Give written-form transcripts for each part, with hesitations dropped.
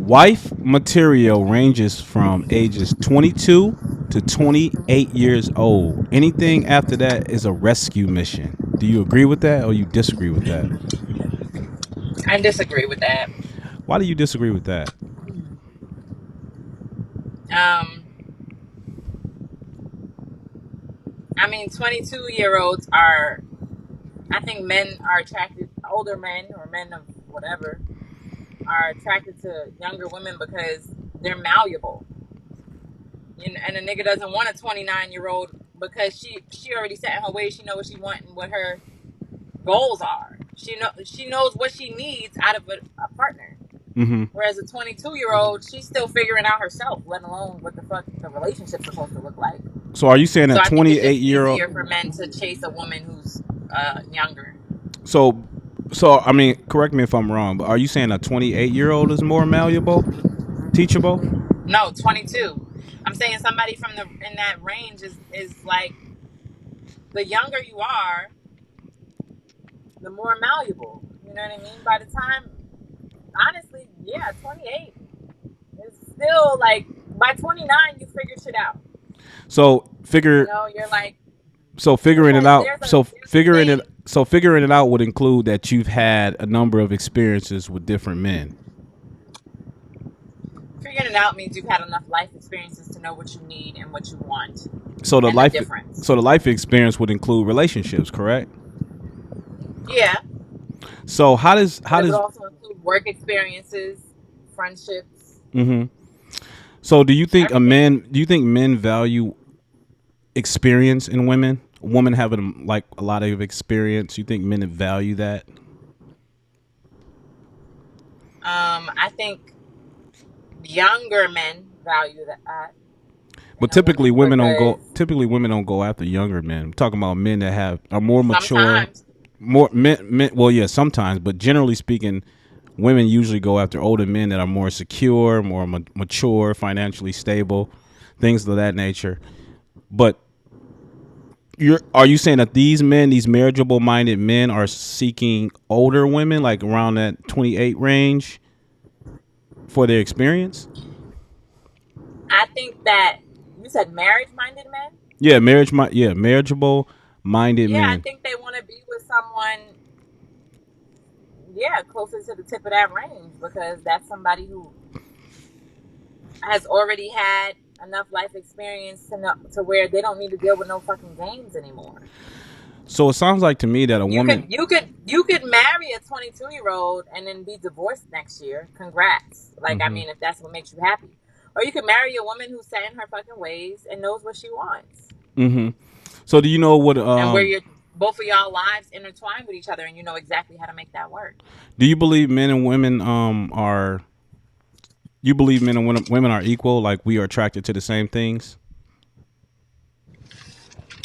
Wife material ranges from ages 22 to 28 years old. Anything after that is a rescue mission. Do you agree with that or you disagree with that? I disagree with that. Why do you disagree with that? Um, I mean, 22-year-olds are. I think men are attracted. Older men or men of whatever are attracted to younger women because they're malleable. And a nigga doesn't want a 29-year-old because she already set in her ways. She knows what she wants and what her goals are. She knows what she needs out of a partner. Mm-hmm. Whereas a 22-year-old, she's still figuring out herself, let alone what the fuck the relationship's supposed to look like. So are you saying So that I think it's 28 just year old? easier for men to chase a woman who's younger. So, so I mean, correct me if I'm wrong, but are you saying a 28-year-old is more malleable, teachable? No, 22. I'm saying somebody from the in that range is like the younger you are, the more malleable. You know what I mean? By the time, honestly, yeah, 28 is still like by 29 you figure shit out. So You figure know, you're like so figuring it because out. there's a thing. So figuring it out would include that you've had a number of experiences with different men. Figuring it out means you've had enough life experiences to know what you need and what you want So the and the life difference. so the life experience would include relationships, correct? Yeah, So but how it would does also include work experiences, friendships, hmm so everything. do you think men value experience in women? A woman having like a lot of experience, you think men value that? I think younger men value that But in a woman because typically women don't go after younger men. I'm talking about men that have are more mature, sometimes, more men well yeah, sometimes, but generally speaking, women usually go after older men that are more secure, more mature, financially stable, things of that nature. But are you saying that these men, these marriageable minded men, are seeking older women, like around that 28 range, for their experience? I think that you said marriage-minded men. Yeah, marriageable minded Yeah, I men. think they want to be with someone, yeah, closer to the tip of that range because that's somebody who has already had enough life experience to know, to where they don't need to deal with no fucking games anymore. So it sounds like to me that a You could woman. marry a 22-year-old and then be divorced next year. Congrats. Like I Hmm. mean, if that's what makes you happy. Or you could marry a woman who's set in her fucking ways and knows what she wants. Hmm. So do you know what? And where you're both of y'all lives intertwine with each other and you know exactly how to make that work. Do you believe men and women are? You believe men and women are equal? Like we are attracted to the same things?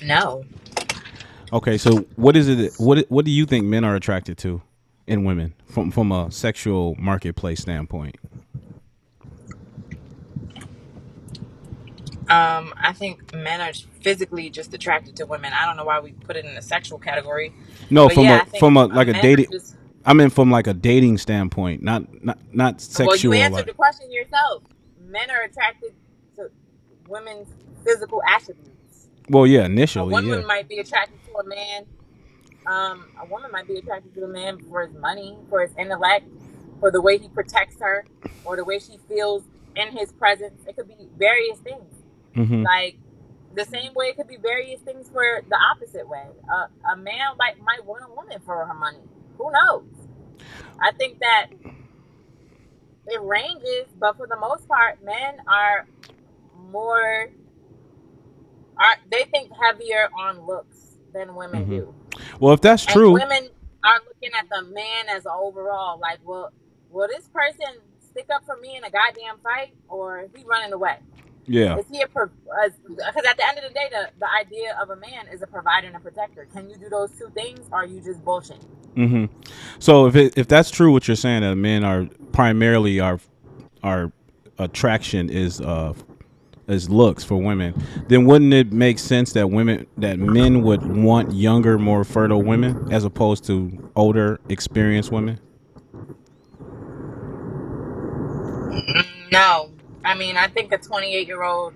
No. Okay, so what is it? What do you think men are attracted to in women from a sexual marketplace standpoint? I think men are physically just attracted to women. I don't know why we put it in the sexual category, No, but yeah, I think from a like a men are dating. just. I mean, from like a dating standpoint, not Well, you sexual. answered Like, the question yourself. Men are attracted to women's physical attributes. well, yeah, A initially, yeah. woman might be attracted to a man. A woman might be attracted to a man for his money, for his intellect, for the way he protects her, or the way she feels in his presence. It could be various things. Hmm. Like the same way, it could be various things for the opposite way. A man might want a woman for her money. Who knows? I think that it ranges, but for the most part, men are more are they think heavier on looks than women Hmm. do, Well, if that's and true, women are looking at the man as overall. Like, well, will this person stick up for me in a goddamn fight, or is he running away? yeah. Is he because at the end of the day, the idea of a man is a provider and a protector. Can you do those two things, or are you just bullshitting? Hmm. So if that's true, what you're saying that men are primarily our attraction is looks for women, then wouldn't it make sense that men would want younger, more fertile women as opposed to older, experienced women? No, I mean I think a 28-year-old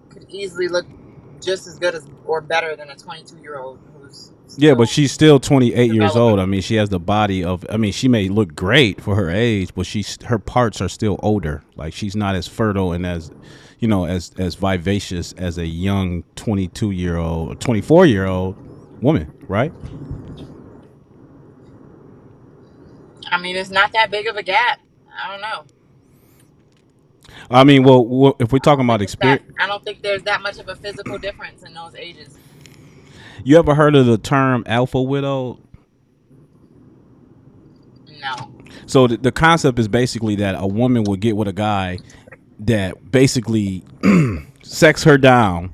could easily look just as good as or better than a 22-year-old who's Yeah, but still she's still 28 years developing. old. I mean, she has the body of. I mean, she may look great for her age, but she's her parts are still older. Like she's not as fertile and as, as vivacious as a young 22-year-old or 24-year-old woman, right? I mean, it's not that big of a gap. I don't know. I mean, well, if we're talking about experience, I don't think there's that much of a physical difference in those ages. you ever heard of the term alpha widow? No. So the concept is basically that a woman will get with a guy that basically sex her down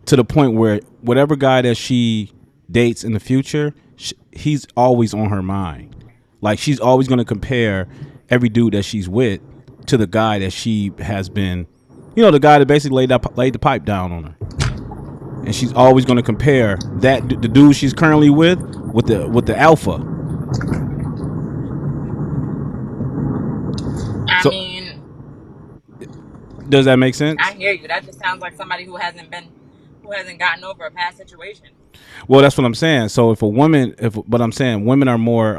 to the point where whatever guy that she dates in the future, he's always on her mind. Like she's always going to compare every dude that she's with to the guy that she has been, the guy that basically laid the pipe down on her, and she's always going to compare the dude she's currently with the alpha. I So mean, does that make I sense? hear you. That just sounds like somebody who hasn't gotten over a past situation. Well, that's what I'm saying. So if a woman, but I'm saying women are more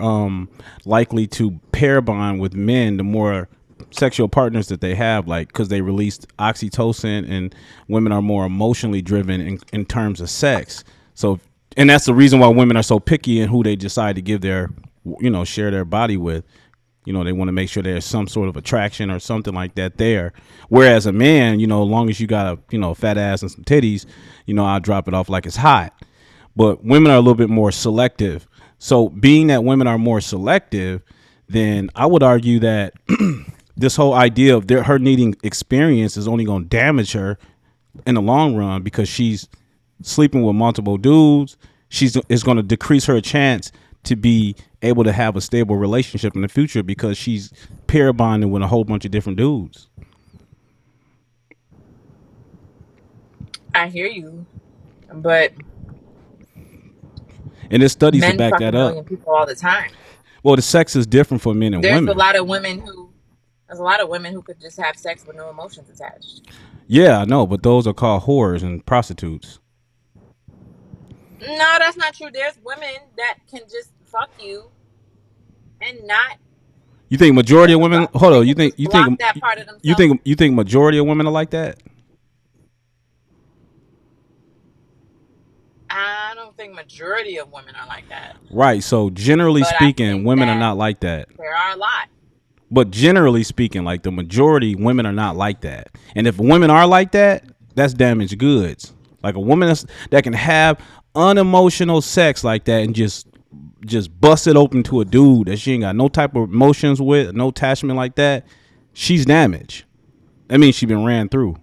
likely to pair bond with men the more sexual partners that they have, like because they released oxytocin, and women are more emotionally driven in terms of sex. So, and that's the reason why women are so picky in who they decide to give their, share their body with. They want to make sure there's some sort of attraction or something like that there. Whereas a man, as long as you got a, fat ass and some titties, I'll drop it off like it's hot. But women are a little bit more selective. So being that women are more selective, then I would argue that this whole idea of her needing experience is only going to damage her in the long run because she's sleeping with multiple dudes. She's is going to decrease her chance to be able to have a stable relationship in the future because she's pair bonding with a whole bunch of different dudes. I hear you, but And there's studies to men back fuck a that up. million people all the time. Well, the sex is different for men and There's a women. lot of women who there's a lot of women who could just have sex with no emotions attached. Yeah, I know, but those are called whores and prostitutes. No, that's not true. There's women that can just fuck you and not You think majority give of a women? fuck. Hold They on. You can think just you block think that part of you themselves. think you think majority of women are like that? I don't think majority of women are like that, Right. So generally but I speaking, think women are that not like that. there are a lot. But generally speaking, like the majority, women are not like that. And if women are like that, that's damaged goods. Like a woman that can have unemotional sex like that and just bust it open to a dude that she ain't got no type of emotions with, no attachment like that, she's damaged. That means she been ran through,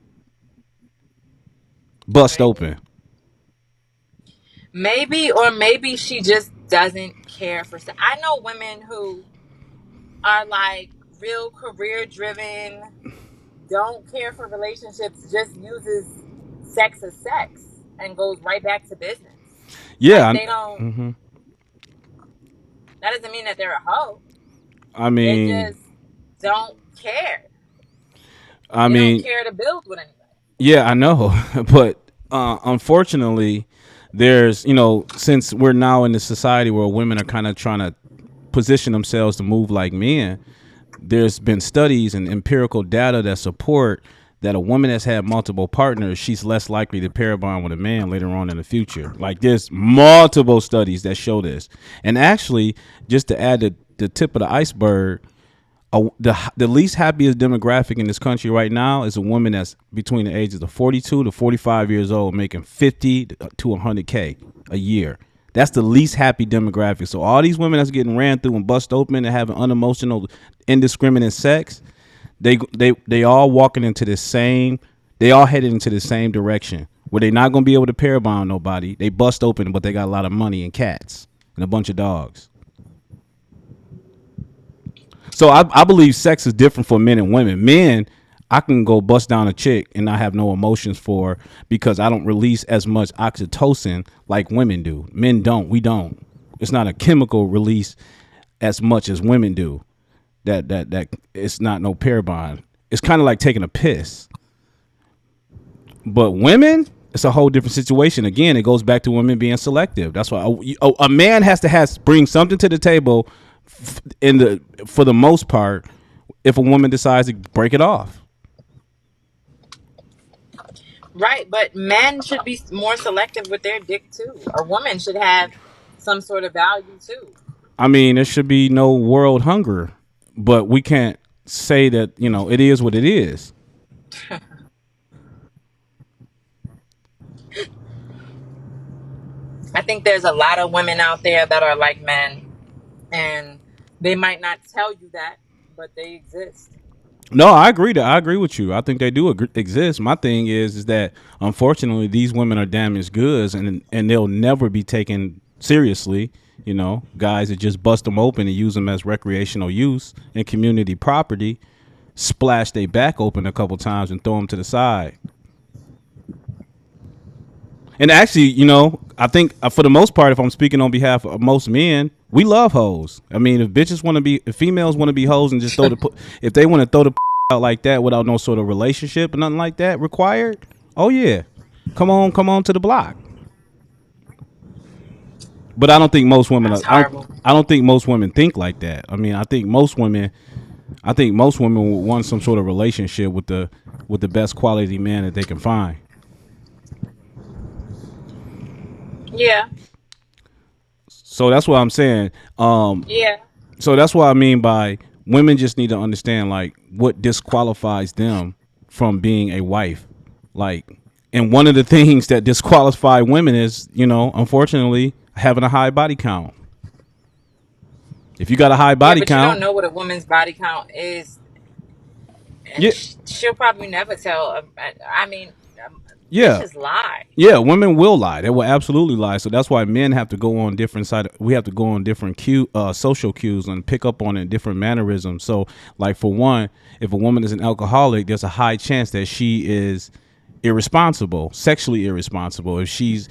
bust Maybe, open. maybe, or maybe she just doesn't care for sex. I know women who are like real career driven, don't care for relationships, just uses sex as sex and goes right back to business. Like Yeah. they don't. Mm-hmm. That doesn't mean that they're a hoe. I They mean, just don't care. I They don't mean, care to build with anybody. yeah, I know, but unfortunately, there's since we're now in the society where women are kind of trying to position themselves to move like men, there's been studies and empirical data that support that a woman that's had multiple partners, she's less likely to pair bond with a man later on in the future. Like there's multiple studies that show this, and actually, just to add the tip of the iceberg, the least happiest demographic in this country right now is a woman that's between the ages of 42 to 45 years old, making 50 to 100K a year. That's the least happy demographic. So all these women that's getting ran through and bust open and having unemotional, indiscriminate sex, they all walking into the same. They all headed into the same direction where they're not gonna be able to pair bond nobody. They bust open, but they got a lot of money and cats and a bunch of dogs. So I believe sex is different for men and women. Men, I can go bust down a chick and not have no emotions for because I don't release as much oxytocin like women do. Men don't. We don't. It's not a chemical release as much as women do. that it's not no pair bond. It's kind of like taking a piss. But women, it's a whole different situation. Again, it goes back to women being selective. That's why a man has to bring something to the table in the for the most part. If a woman decides to break it off, Right, but men should be more selective with their dick too. A woman should have some sort of value too. I mean, there should be no world hunger, but we can't say that it is what it is. I think there's a lot of women out there that are like men, and they might not tell you that, but they exist. No, I agree with you. I think they do exist. My thing is that unfortunately these women are damaged goods, and they'll never be taken seriously. Guys that just bust them open and use them as recreational use and community property, splash their back open a couple times and throw them to the side. And actually, I think for the most part, if I'm speaking on behalf of most men, we love hoes. I mean, if females want to be hoes and just if they want to throw the out like that without no sort of relationship or nothing like that required, oh yeah, come on to the block. But I don't think most women. That's horrible. I don't think most women think like that. I mean, I think most women would want some sort of relationship with the best quality man that they can find. Yeah, So that's what I'm saying. yeah. So that's what I mean by women just need to understand like what disqualifies them from being a wife. Like, and one of the things that disqualify women is, unfortunately, having a high body count. If you got a high Yeah, body but you don't count, know what a woman's body count is, and yeah, she'll probably never tell. I mean, yeah, bitches lie. yeah, women will lie. They will absolutely lie. So that's why men have to go on different side. We have to go on different social cues and pick up on it, different mannerisms. So, like for one, if a woman is an alcoholic, there's a high chance that she is irresponsible, sexually irresponsible. If she's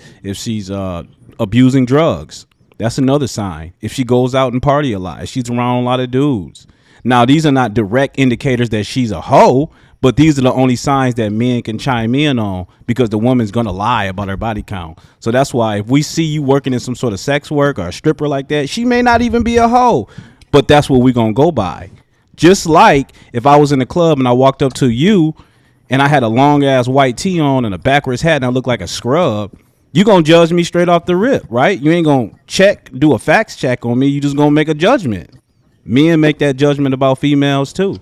abusing drugs, that's another sign. If she goes out and party a lot, if she's around a lot of dudes. Now, these are not direct indicators that she's a hoe, but these are the only signs that men can chime in on because the woman's gonna lie about her body count. So that's why if we see you working in some sort of sex work or a stripper like that, she may not even be a hoe, but that's what we're gonna go by. Just like if I was in a club and I walked up to you and I had a long ass white tee on and a backwards hat and I look like a scrub, you gonna judge me straight off the rip, right? You ain't gonna do a facts check on me. You just gonna make a judgment. Men make that judgment about females too.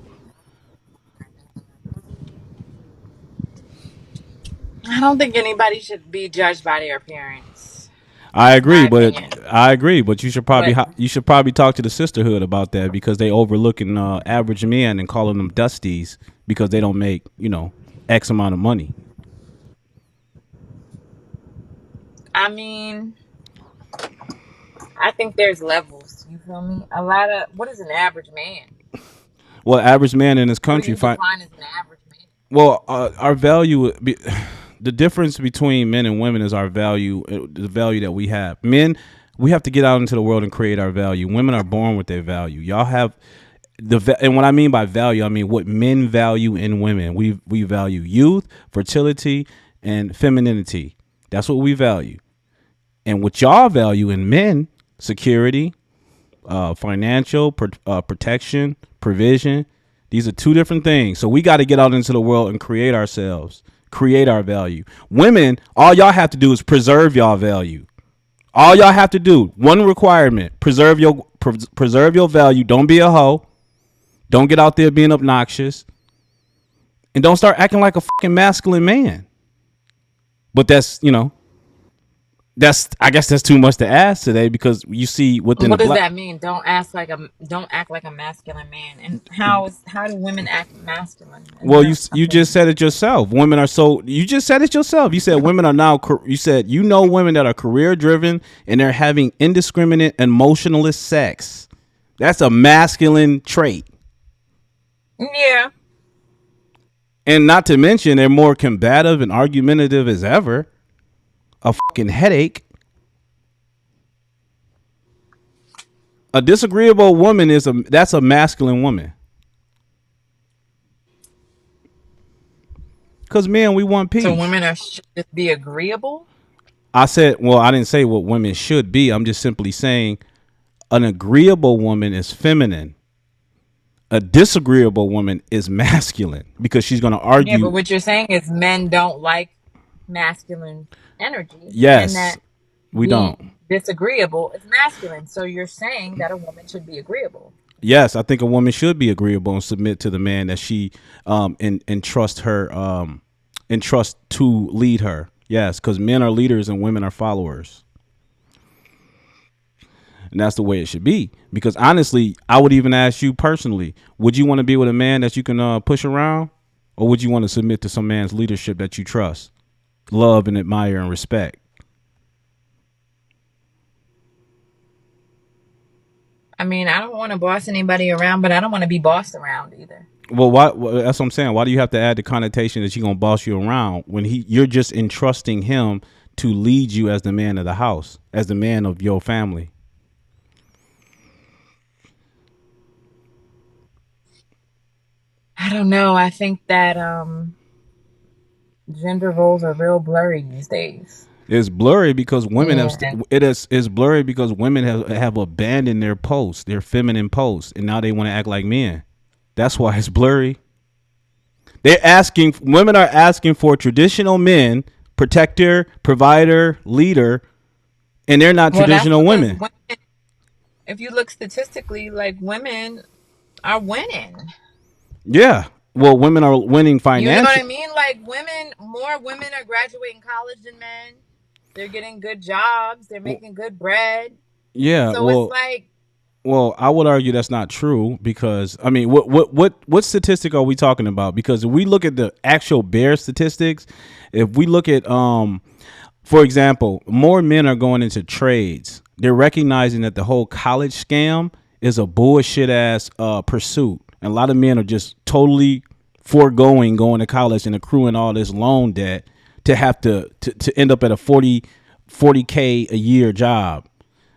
I don't think anybody should be judged by their appearance, I in my agree, but opinion. you should probably But you should probably talk to the sisterhood about that because they overlooking average men and calling them dusties because they don't make X amount of money. I mean, I think there's levels. You feel me? A lot of what is an average man? Well, average man in this What do country you find define as an average man? well our value the difference between men and women is our value, the value that we have. Men, we have to get out into the world and create our value. Women are born with their value. Y'all have and what I mean by value, I mean what men value in women. We value youth, fertility, and femininity. That's what we value. And what y'all value in men, security, financial protection, provision. These are two different things. So we got to get out into the world and create ourselves, create our value. Women, all y'all have to do is preserve y'all value. All y'all have to do, one requirement: preserve your value. Don't be a hoe. Don't get out there being obnoxious, and don't start acting like a fucking masculine man. But I guess that's too much to ask today because you see within the What does black. that mean? Don't act like a masculine man. And how do women act masculine in Well, your you just opinion? said it yourself. Women are so. You just said it yourself. You said women are now. You said women that are career driven and they're having indiscriminate emotionalist sex. That's a masculine trait, Yeah. and not to mention they're more combative and argumentative as ever. A fucking headache. A disagreeable woman is a masculine woman. Cause men, we want So peace. women should just be agreeable. I said, well, I didn't say what women should be. I'm just simply saying an agreeable woman is feminine. A disagreeable woman is masculine because she's going to Yeah, but argue. what you're saying is men don't like masculine energy, and Yes, that we don't. being disagreeable is masculine. So you're saying that a woman should be agreeable. Yes, I think a woman should be agreeable and submit to the man that she and trust her and trust to lead her. Yes, because men are leaders and women are followers, and that's the way it should be. Because honestly, I would even ask you personally: would you want to be with a man that you can push around, or would you want to submit to some man's leadership that you trust, love, and admire and respect? I mean, I don't want to boss anybody around, but I don't want to be bossed around either. Well, why? That's what I'm saying. Why do you have to add the connotation that he's gonna boss you around when you're just entrusting him to lead you as the man of the house, as the man of your family? I don't know. I think that gender roles are real blurry these days. It's blurry because women have And it is blurry because women have abandoned their posts, their feminine posts, and now they want to act like men. That's why it's blurry. They're asking women are asking for traditional men, protector, provider, leader, and they're not well, that's traditional because women. if you look statistically, like women are winning. Yeah. Well, women are winning You know what I financially. mean? Like more women are graduating college than men. They're getting good jobs. They're making good bread. Yeah. So it's Well, like, I would argue that's not true because I mean, what statistic are we talking about? Because if we look at the actual bare statistics, if we look at for example, more men are going into trades. They're recognizing that the whole college scam is a bullshit ass pursuit. And a lot of men are just totally foregoing going to college and accruing all this loan debt to have to end up at a 40K a year job.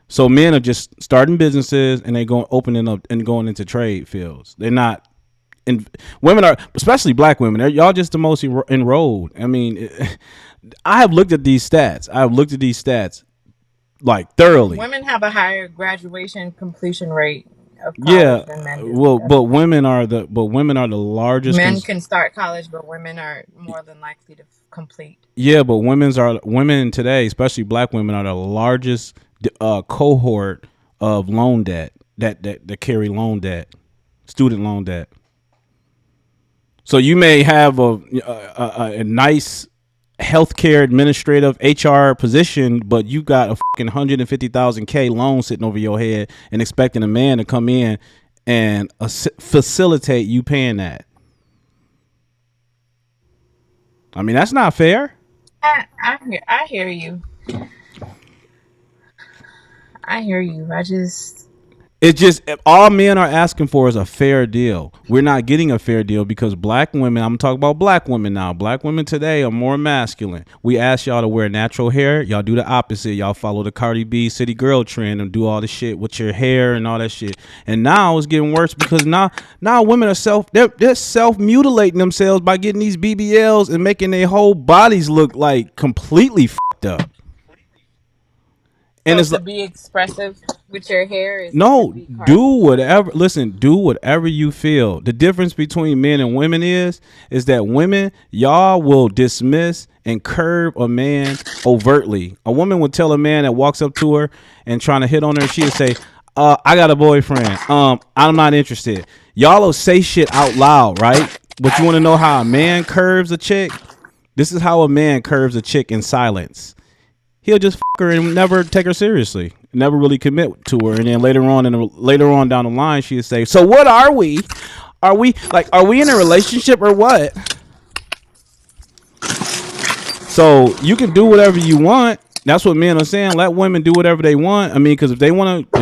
So men are just starting businesses and they going opening up and going into trade fields. They're not. And women are, especially black women, y'all just the most enrolled. I mean, I have looked at these stats. I have looked at these stats like thoroughly. women have a higher graduation completion rate of college Yeah, than men do. well, That's a fact. but women are the largest. Men can start college, but women are more than likely to complete. Yeah, but women today, especially black women, are the largest cohort of loan debt that carry loan debt, student loan debt. So you may have a nice healthcare administrative HR position, but you got a fucking 150,000 K loan sitting over your head and expecting a man to come in and facilitate you paying that. I mean, that's not fair. I hear you. I hear you. I just It's just all men are asking for is a fair deal. We're not getting a fair deal because black women, I'm talking about black women now. Black women today are more masculine. We ask y'all to wear natural hair. Y'all do the opposite. Y'all follow the Cardi B city girl trend and do all the shit with your hair and all that shit. And now it's getting worse because now women are they're self mutilating themselves by getting these BBLs and making their whole bodies look like completely fucked up. And so it's to like, be expressive with your hair is to no, be do Cardi B. whatever. Listen, do whatever you feel. The difference between men and women is that women, y'all will dismiss and curb a man overtly. A woman would tell a man that walks up to her and trying to hit on her, she'll say, I got a boyfriend. I'm not interested. Y'all will say shit out loud, right? But you want to know how a man curves a chick? This is how a man curves a chick in silence. He'll just fuck her and never take her seriously, never really commit to her, and then later on down the line, she'll say, "So what are we? Are we in a relationship or what?" So you can do whatever you want. That's what men are saying. Let women do whatever they want. I mean, because if they want to,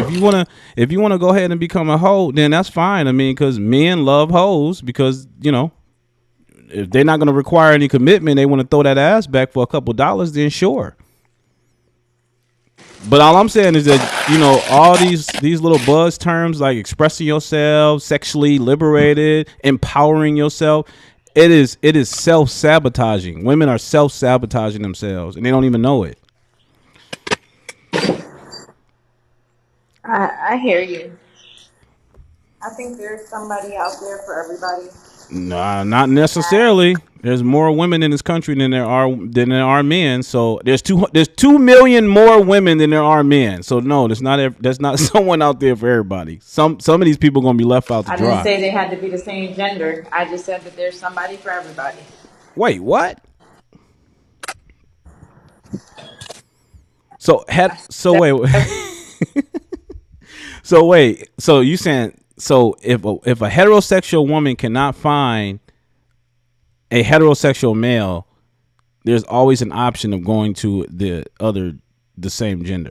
if you want to go ahead and become a hoe, then that's fine. I mean, because men love hoes because if they're not going to require any commitment, they want to throw that ass back for a couple dollars. Then sure. But all I'm saying is that all these little buzz terms like expressing yourself, sexually liberated, empowering yourself, it is self sabotaging. Women are self sabotaging themselves and they don't even know it. I hear you. I think there's somebody out there for everybody. Nah, not And necessarily. There's more women in this country than there are men. So there's 2 million more women than there are men. So no, there's not someone out there for everybody. Some of these people are gonna be left out to I didn't dry. say they had to be the same gender. I just said that there's somebody for everybody. Wait, what? So wait, so wait, so you saying so if a heterosexual woman cannot find a heterosexual male, there's always an option of going to the same gender.